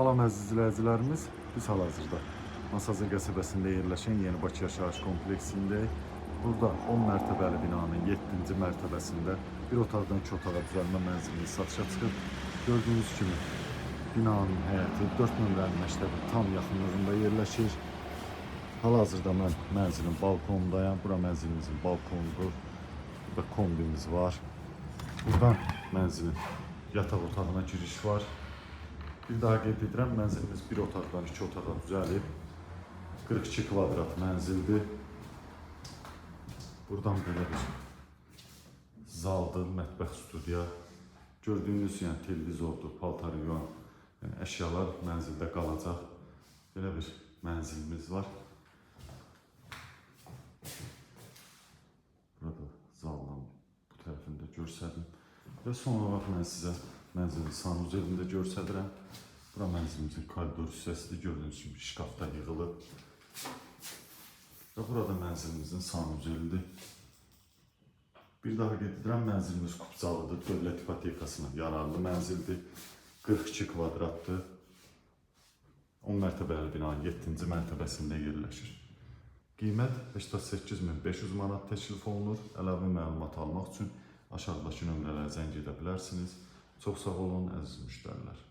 Salam əziz izləyicilərimiz, biz hal-hazırda Masazır qəsəbəsində yerləşən Yeni Bakı yaşayış kompleksindəyik. Burada 10 mərtəbəli binanın 7-ci mərtəbəsində bir otaqdan 2 otağa düzəlmə mənzilimiz satışa çıxıb. Gördüyünüz kimi binanın həyəti 4 nömrəli məktəbin tam yaxınlığında yerləşir. Hal-hazırda mən mənzilin balkonundayım. Bura mənzilimizin balkonudur. Burada kombimiz var. Buradan mənzilin yataq otağına giriş var. Bir daha qeyd edirəm, mənzilimiz bir otaqdan 2 otağa düzəlib. 42 kvadrat mənzildir. Buradan belə bir zaldır, mətbəx studiya. Gördüyünüz televizordur, paltar yuvan əşyalar mənzildə qalacaq. Belə bir mənzilimiz var. Burada zaldan bu tərəfində görsədim. Və son olaraq mən sizə mənzilin sanuzelində göstərirəm. Bura mənzilimizin koridor hissəsidir. Gördüyünüz kimi şkafda yığılıb. Və burada mənzilimizin sanuzelidir. Bir daha qeyd edirəm, mənzilimiz kupcalıdır. Dövlət ipotekasına yararlı mənzildir. 42 kvadratdır. 10 mərtəbəli binanın 7-ci mərtəbəsində yerləşir. Qiymət 88.500 manat təklif olunur. Əlavə məlumat almaq üçün aşağıdakı nömrələrə zəng edə bilərsiniz. Çox sağ olun, əziz müştərilər.